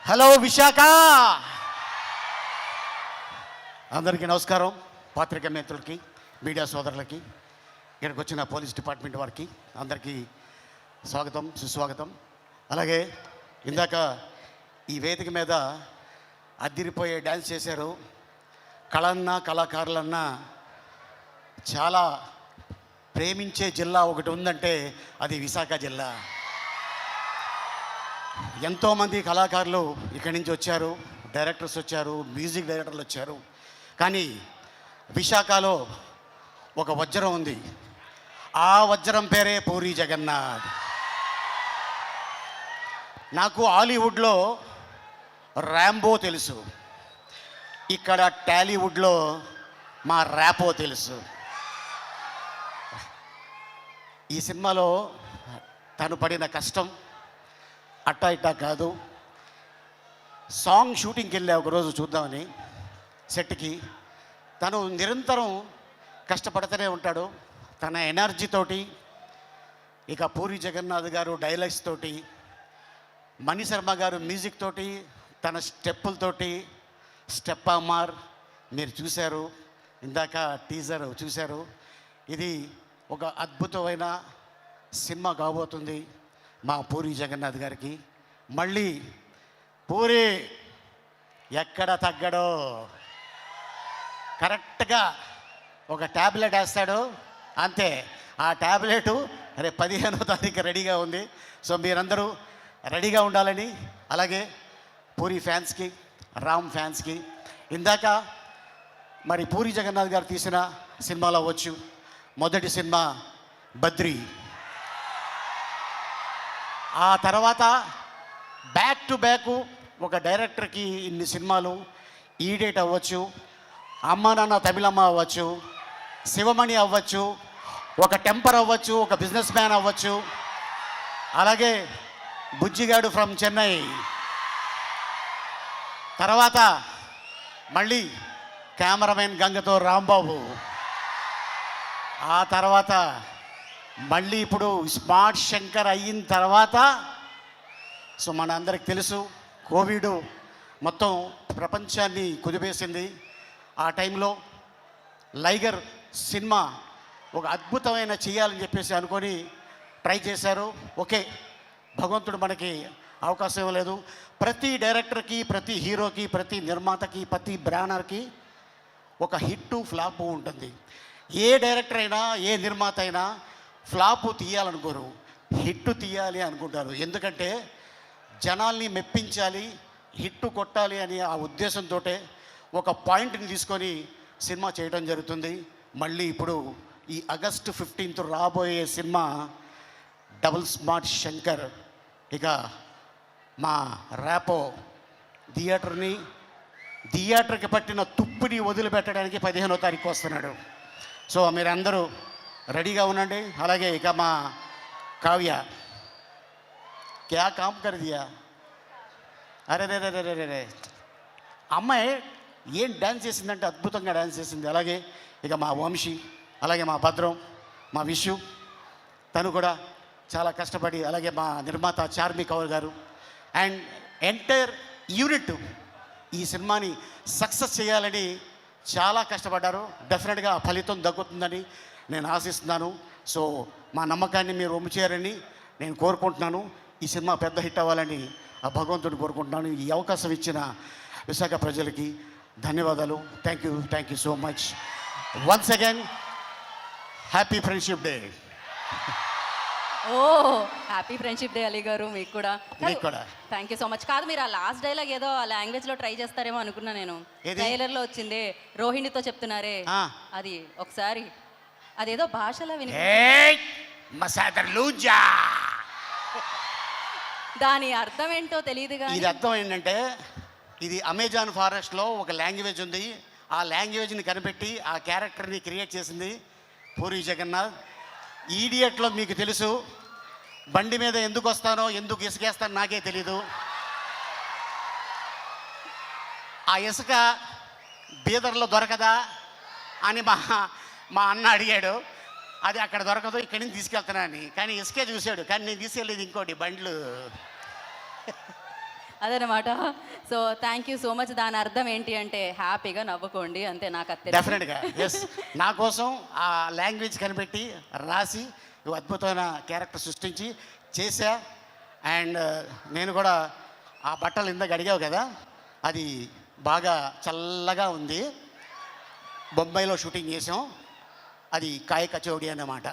Hello Visakha, అందరికీ నమస్కారం. పాత్రికా మిత్రులకి, మీడియా సోదరులకి, ఇక్కడికి వచ్చిన పోలీస్ డిపార్ట్మెంట్ వారికి అందరికీ స్వాగతం, సుస్వాగతం. అలాగే ఇందాక ఈ వేదిక మీద అద్దిరిపోయే డ్యాన్స్ చేశారు. కళన్నా కళాకారులన్నా చాలా ప్రేమించే జిల్లా ఒకటి ఉందంటే అది విశాఖ జిల్లా. ఎంతోమంది కళాకారులు ఇక్కడి నుంచి వచ్చారు, డైరెక్టర్స్ వచ్చారు, మ్యూజిక్ డైరెక్టర్లు వచ్చారు. కానీ విశాఖలో ఒక వజ్రం ఉంది. ఆ వజ్రం పేరే పూరి జగన్నాథ్. నాకు హాలీవుడ్లో ర్యాంబో తెలుసు, ఇక్కడ టాలీవుడ్లో మా ర్యాపో తెలుసు. ఈ సినిమాలో తను పడిన కష్టం అట్టా ఇట్టా కాదు. సాంగ్ షూటింగ్కి వెళ్ళా ఒకరోజు చూద్దామని సెట్కి. తను నిరంతరం కష్టపడుతూనే ఉంటాడు తన ఎనర్జీతోటి. ఇక పూరి జగన్నాథ్ గారు డైలాగ్స్ తోటి, మణిశర్మ గారు మ్యూజిక్ తోటి, తన స్టెప్పులతోటి. స్టెప్ అమార్ మీరు చూశారు, ఇందాక టీజర్ చూశారు. ఇది ఒక అద్భుతమైన సినిమా కాబోతుంది మా పూరి జగన్నాథ్ గారికి. మళ్ళీ పూరి ఎక్కడ తగ్గడో, కరెక్ట్గా ఒక ట్యాబ్లెట్ వేస్తాడు అంతే. ఆ ట్యాబ్లెట్ రేపు 15వ తారీఖు రెడీగా ఉంది. సో మీరందరూ రెడీగా ఉండాలని, అలాగే పూరి ఫ్యాన్స్కి, రామ్ ఫ్యాన్స్కి. ఇందాక మరి పూరి జగన్నాథ్ గారు తీసిన సినిమాలో అవ్వచ్చు, మొదటి సినిమా బద్రి, ఆ తర్వాత బ్యాక్ టు బ్యాక్ ఒక డైరెక్టర్కి ఇన్ని సినిమాలు. ఈడేట్ అవ్వచ్చు, అమ్మ నాన్న తమిళమ్మ అవ్వచ్చు, శివమణి అవ్వచ్చు, ఒక టెంపర్ అవ్వచ్చు, ఒక బిజినెస్ మ్యాన్ అవ్వచ్చు, అలాగే బుజ్జిగాడు ఫ్రమ్ చెన్నై. తర్వాత మళ్ళీ కెమెరామెన్ గంగతో రాంబాబు. ఆ తర్వాత మళ్ళీ ఇప్పుడు స్మార్ట్ శంకర్ అయిన తర్వాత, సో మన అందరికి తెలుసు కోవిడ్ మొత్తం ప్రపంచాన్ని కుదిపేసింది. ఆ టైంలో లైగర్ సినిమా ఒక అద్భుతమైన చేయాలని చెప్పేసి అనుకొని ట్రై చేశారు. ఓకే, భగవంతుడు మనకి అవకాశం ఇవ్వలేదు. ప్రతి డైరెక్టర్కి, ప్రతి హీరోకి, ప్రతి నిర్మాతకి, ప్రతి బ్యానర్కి ఒక హిట్టు ఫ్లాపు ఉంటుంది. ఏ డైరెక్టర్ అయినా, ఏ నిర్మాత అయినా ఫ్లాపు తీయాలనుకోరు, హిట్టు తీయాలి అనుకుంటారు. ఎందుకంటే జనాల్ని మెప్పించాలి, హిట్టు కొట్టాలి అని ఆ ఉద్దేశంతో ఒక పాయింట్ని తీసుకొని సినిమా చేయడం జరుగుతుంది. మళ్ళీ ఇప్పుడు ఈ ఆగస్టు 15th రాబోయే సినిమా డబుల్ స్మార్ట్ శంకర్. ఇక మా ర్యాపో థియేటర్కి పట్టిన తుప్పిని వదిలిపెట్టడానికి 15వ తారీఖు వస్తున్నాడు. సో మీరందరూ రెడీగా ఉండండి. అలాగే ఇక మా కావ్య క్యా కామ్ కర్ దియా, అరే రే రే రే రే, అమ్మాయి ఏం డ్యాన్స్ చేసిందంటే అద్భుతంగా డ్యాన్స్ చేసింది. అలాగే ఇక మా వంశీ, అలాగే మా భద్రం, మా విషు, తను కూడా చాలా కష్టపడి, అలాగే మా నిర్మాత చార్మి కౌర్ గారు అండ్ ఎంటైర్ యూనిట్ ఈ సినిమాని సక్సెస్ చేయాలని చాలా కష్టపడ్డారు. డెఫినెట్గా ఫలితం దక్కుతుందని నేను ఆశిస్తున్నాను. సో మా నమ్మకాన్ని మీరు ఒమ్ము చేయాలని నేను కోరుకుంటున్నాను. ఈ సినిమా పెద్ద హిట్ అవ్వాలని ఆ భగవంతుని కోరుకుంటున్నాను. ఈ అవకాశం ఇచ్చిన విశాఖ ప్రజలకి ధన్యవాదాలు. Thank you so much. Once again happy friendship day. Oh happy friendship day Ali గారు. మీకు కూడా థ్యాంక్ యూ సో మచ్. కాదు, మీరు ఆ లాస్ట్ డైలాగ్ ఏదో ఆ లాంగ్వేజ్లో ట్రై చేస్తారేమో అనుకున్నా నేను. ట్రైలర్లో వచ్చిందే, రోహిణితో చెప్తున్నారే, అది ఒకసారి అదేదో భాషలో విని దాని అర్థం ఏంటో తెలియదు. ఇది అర్థం ఏంటంటే, ఇది అమెజాన్ ఫారెస్ట్లో ఒక లాంగ్వేజ్ ఉంది. ఆ లాంగ్వేజ్ని కనిపెట్టి ఆ క్యారెక్టర్ని క్రియేట్ చేసింది పూరి జగన్నాథ్. ఈడియట్లో మీకు తెలుసు, బండి మీద ఎందుకు వస్తానో, ఎందుకు ఇసుకేస్తానో నాకే తెలీదు. ఆ ఇసుక బీదర్లో దొరకదా అని మా అన్న అడిగాడు. అది అక్కడ దొరకదు, ఇక్కడి నుంచి తీసుకెళ్తున్నాను. కానీ ఇసుకే చూశాడు, కానీ నేను తీసుకెళ్ళేది ఇంకోటి బండ్లు. అదనమాట. So thank you so much. దాని అర్థం ఏంటి అంటే హ్యాపీగా నవ్వుకోండి అంతే. నాకు అది తెలుసు. డెఫినెట్గా ఎస్. నా కోసం ఆ లాంగ్వేజ్ కనిపెట్టి రాసి ఓ అద్భుతమైన క్యారెక్టర్ సృష్టించి చేశా. అండ్ నేను కూడా ఆ బట్టలు ఇందాక అడిగావు కదా, అది బాగా చల్లగా ఉంది. బొంబాయిలో షూటింగ్ చేసాం. అది కాయ కచోడి అన్నమాట.